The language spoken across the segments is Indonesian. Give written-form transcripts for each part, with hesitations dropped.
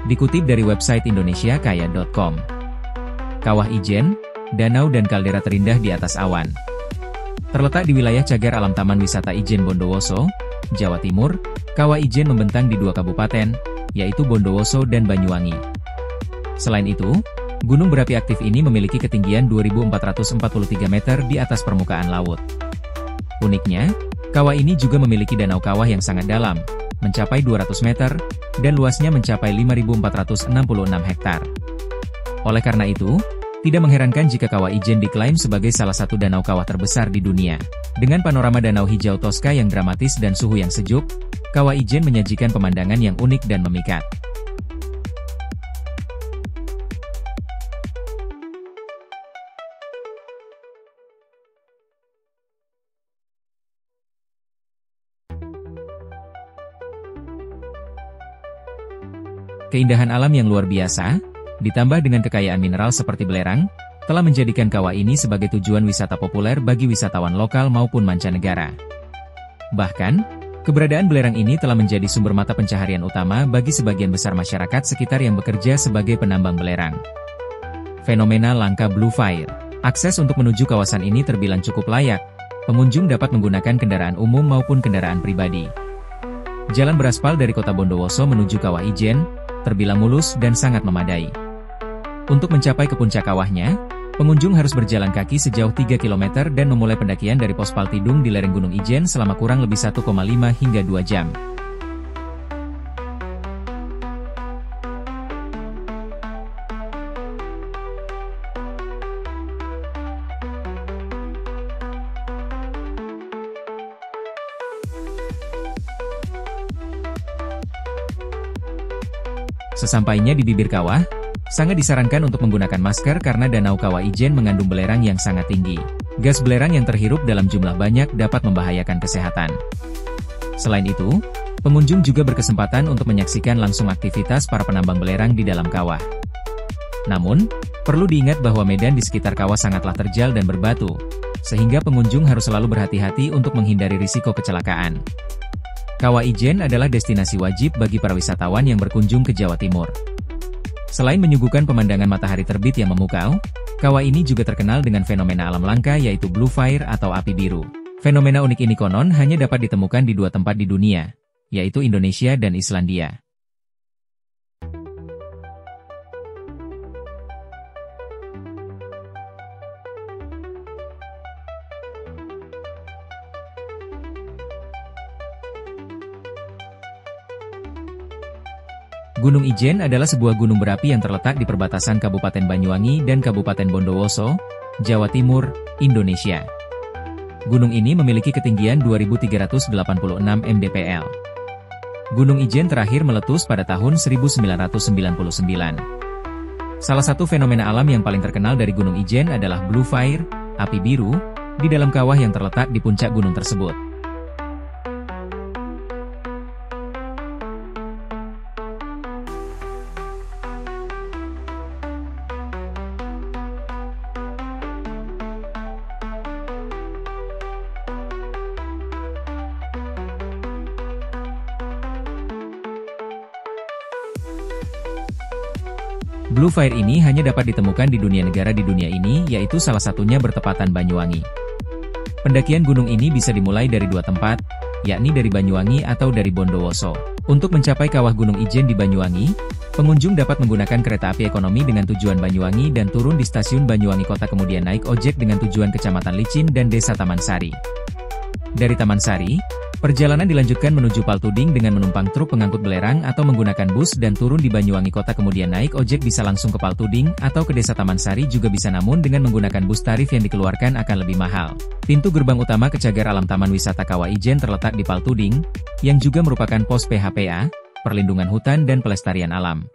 Dikutip dari website indonesiakaya.com. Kawah Ijen, danau dan kaldera terindah di atas awan. Terletak di wilayah cagar alam Taman Wisata Ijen Bondowoso, Jawa Timur, Kawah Ijen membentang di 2 kabupaten, yaitu Bondowoso dan Banyuwangi. Selain itu, gunung berapi aktif ini memiliki ketinggian 2.443 meter di atas permukaan laut. Uniknya, kawah ini juga memiliki danau kawah yang sangat dalam, mencapai 200 meter, dan luasnya mencapai 5.466 hektar. Oleh karena itu, tidak mengherankan jika Kawah Ijen diklaim sebagai salah satu danau kawah terbesar di dunia. Dengan panorama danau hijau Toska yang dramatis dan suhu yang sejuk, Kawah Ijen menyajikan pemandangan yang unik dan memikat. Keindahan alam yang luar biasa, ditambah dengan kekayaan mineral seperti belerang, telah menjadikan kawah ini sebagai tujuan wisata populer bagi wisatawan lokal maupun mancanegara. Bahkan, keberadaan belerang ini telah menjadi sumber mata pencaharian utama bagi sebagian besar masyarakat sekitar yang bekerja sebagai penambang belerang. Fenomena langka Blue Fire. Akses untuk menuju kawasan ini terbilang cukup layak, pengunjung dapat menggunakan kendaraan umum maupun kendaraan pribadi. Jalan beraspal dari kota Bondowoso menuju Kawah Ijen, terbilang mulus dan sangat memadai. Untuk mencapai ke puncak kawahnya, pengunjung harus berjalan kaki sejauh 3 km dan memulai pendakian dari pos Paltidung di lereng Gunung Ijen selama kurang lebih 1,5 hingga 2 jam. Sesampainya di bibir kawah, sangat disarankan untuk menggunakan masker karena danau Kawah Ijen mengandung belerang yang sangat tinggi. Gas belerang yang terhirup dalam jumlah banyak dapat membahayakan kesehatan. Selain itu, pengunjung juga berkesempatan untuk menyaksikan langsung aktivitas para penambang belerang di dalam kawah. Namun, perlu diingat bahwa medan di sekitar kawah sangatlah terjal dan berbatu, sehingga pengunjung harus selalu berhati-hati untuk menghindari risiko kecelakaan. Kawah Ijen adalah destinasi wajib bagi para wisatawan yang berkunjung ke Jawa Timur. Selain menyuguhkan pemandangan matahari terbit yang memukau, kawah ini juga terkenal dengan fenomena alam langka yaitu Blue Fire atau api biru. Fenomena unik ini konon hanya dapat ditemukan di 2 tempat di dunia, yaitu Indonesia dan Islandia. Gunung Ijen adalah sebuah gunung berapi yang terletak di perbatasan Kabupaten Banyuwangi dan Kabupaten Bondowoso, Jawa Timur, Indonesia. Gunung ini memiliki ketinggian 2.386 mdpl. Gunung Ijen terakhir meletus pada tahun 1999. Salah satu fenomena alam yang paling terkenal dari Gunung Ijen adalah Blue Fire, api biru, di dalam kawah yang terletak di puncak gunung tersebut. Blue Fire ini hanya dapat ditemukan di dunia negara di dunia ini, yaitu salah satunya bertepatan Banyuwangi. Pendakian gunung ini bisa dimulai dari 2 tempat, yakni dari Banyuwangi atau dari Bondowoso. Untuk mencapai kawah Gunung Ijen di Banyuwangi, pengunjung dapat menggunakan kereta api ekonomi dengan tujuan Banyuwangi dan turun di stasiun Banyuwangi Kota kemudian naik ojek dengan tujuan Kecamatan Licin dan Desa Taman Sari. Dari Taman Sari, perjalanan dilanjutkan menuju Paltuding dengan menumpang truk pengangkut belerang atau menggunakan bus dan turun di Banyuwangi Kota kemudian naik ojek bisa langsung ke Paltuding atau ke Desa Taman Sari juga bisa namun dengan menggunakan bus tarif yang dikeluarkan akan lebih mahal. Pintu gerbang utama ke cagar alam Taman Wisata Kawah Ijen terletak di Paltuding, yang juga merupakan pos PHPA, Perlindungan Hutan dan Pelestarian Alam.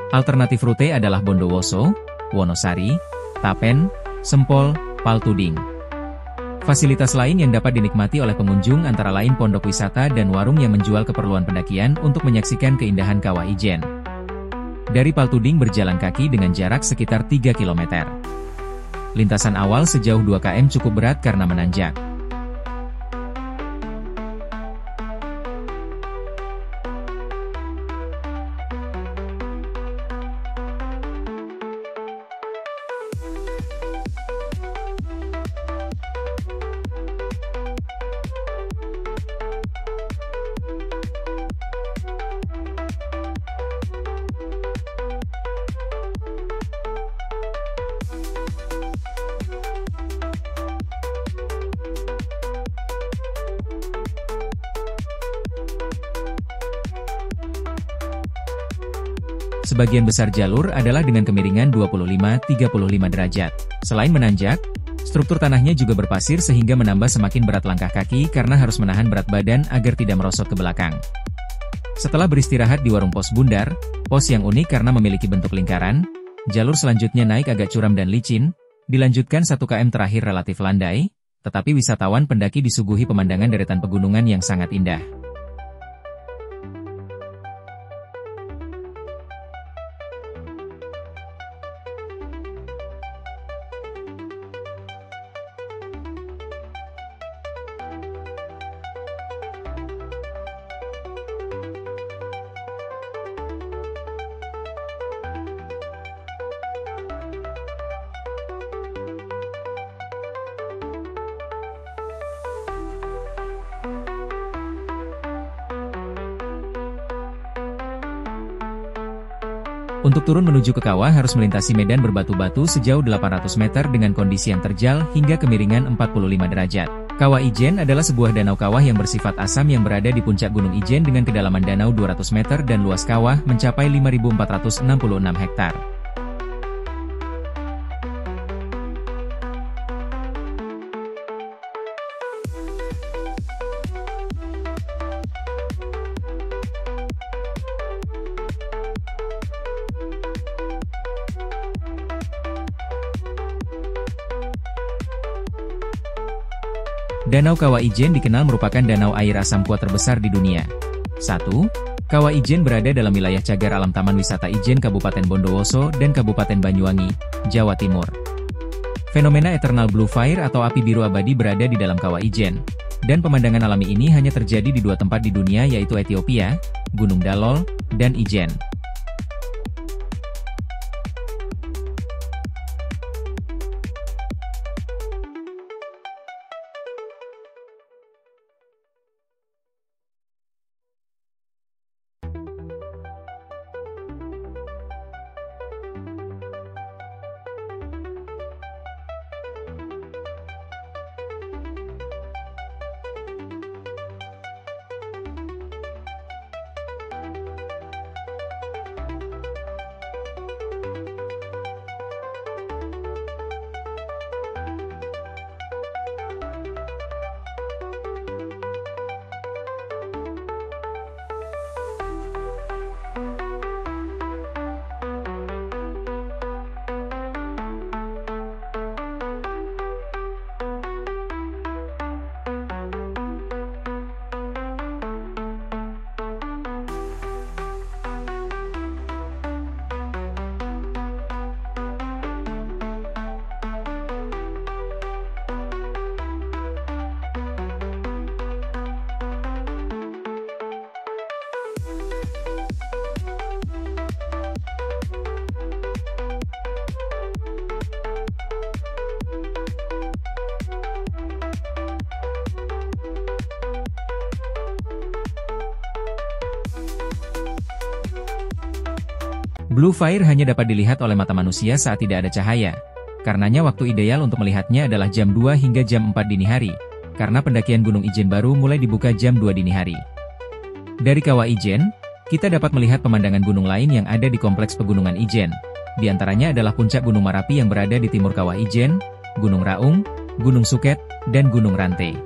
Alternatif rute adalah Bondowoso, Wonosari, Tapen, Sempol, Paltuding. Fasilitas lain yang dapat dinikmati oleh pengunjung antara lain pondok wisata dan warung yang menjual keperluan pendakian untuk menyaksikan keindahan Kawah Ijen. Dari Paltuding berjalan kaki dengan jarak sekitar 3 km. Lintasan awal sejauh 2 km cukup berat karena menanjak. Sebagian besar jalur adalah dengan kemiringan 25-35 derajat. Selain menanjak, struktur tanahnya juga berpasir sehingga menambah semakin berat langkah kaki karena harus menahan berat badan agar tidak merosot ke belakang. Setelah beristirahat di warung pos bundar, pos yang unik karena memiliki bentuk lingkaran, jalur selanjutnya naik agak curam dan licin, dilanjutkan 1 km terakhir relatif landai, tetapi wisatawan pendaki disuguhi pemandangan deretan pegunungan yang sangat indah. Untuk turun menuju ke kawah harus melintasi medan berbatu-batu sejauh 800 meter dengan kondisi yang terjal hingga kemiringan 45 derajat. Kawah Ijen adalah sebuah danau kawah yang bersifat asam yang berada di puncak Gunung Ijen dengan kedalaman danau 200 meter dan luas kawah mencapai 5.466 hektar. Danau Kawah Ijen dikenal merupakan danau air asam kuat terbesar di dunia. 1. Kawah Ijen berada dalam wilayah cagar alam Taman Wisata Ijen Kabupaten Bondowoso dan Kabupaten Banyuwangi, Jawa Timur. Fenomena Eternal Blue Fire atau api biru abadi berada di dalam Kawah Ijen, dan pemandangan alami ini hanya terjadi di 2 tempat di dunia yaitu Ethiopia, Gunung Dalol, dan Ijen. Blue Fire hanya dapat dilihat oleh mata manusia saat tidak ada cahaya. Karenanya waktu ideal untuk melihatnya adalah jam 2 hingga jam 4 dini hari, karena pendakian Gunung Ijen baru mulai dibuka jam 2 dini hari. Dari Kawah Ijen, kita dapat melihat pemandangan gunung lain yang ada di kompleks pegunungan Ijen. Di antaranya adalah puncak Gunung Marapi yang berada di timur Kawah Ijen, Gunung Raung, Gunung Suket, dan Gunung Rante.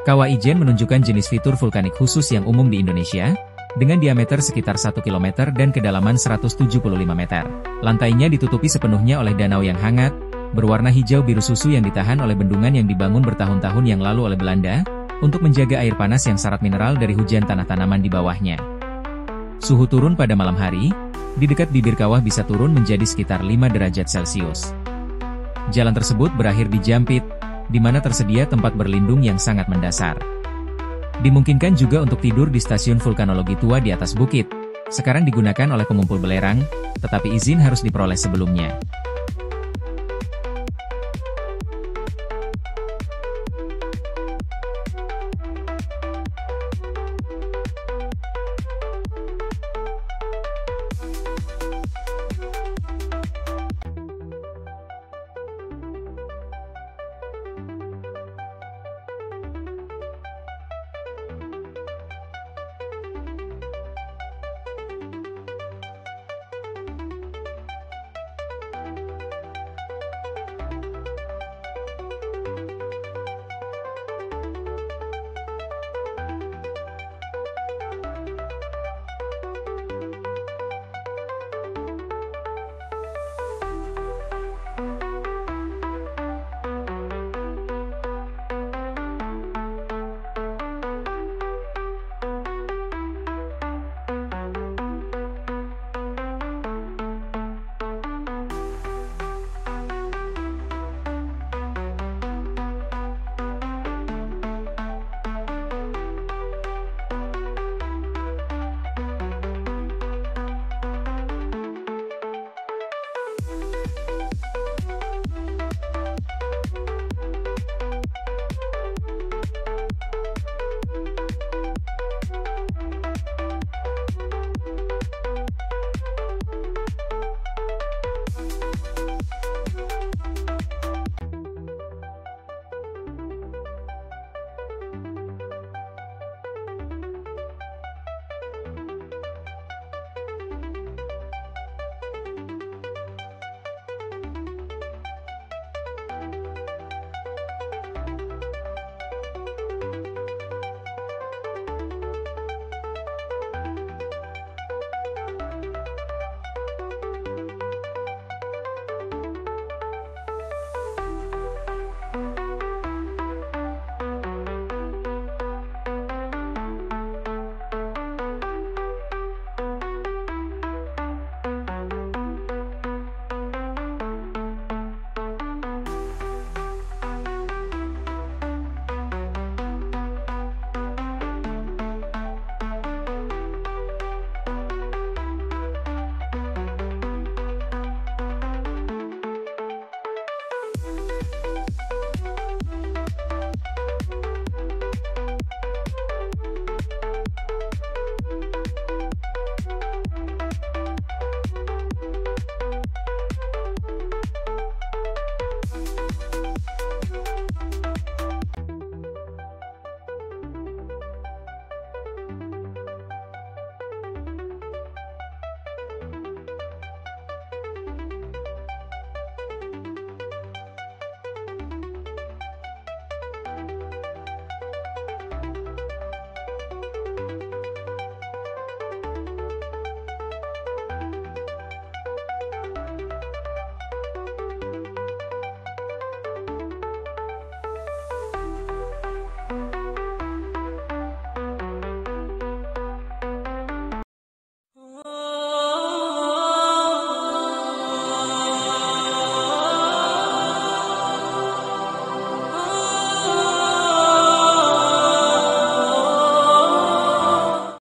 Kawah Ijen menunjukkan jenis fitur vulkanik khusus yang umum di Indonesia, dengan diameter sekitar 1 km dan kedalaman 175 meter. Lantainya ditutupi sepenuhnya oleh danau yang hangat, berwarna hijau biru susu yang ditahan oleh bendungan yang dibangun bertahun-tahun yang lalu oleh Belanda, untuk menjaga air panas yang syarat mineral dari hujan tanah tanaman di bawahnya. Suhu turun pada malam hari, di dekat bibir kawah bisa turun menjadi sekitar 5 derajat Celcius. Jalan tersebut berakhir di Jampit, di mana tersedia tempat berlindung yang sangat mendasar. Dimungkinkan juga untuk tidur di stasiun vulkanologi tua di atas bukit. Sekarang digunakan oleh pengumpul belerang, tetapi izin harus diperoleh sebelumnya.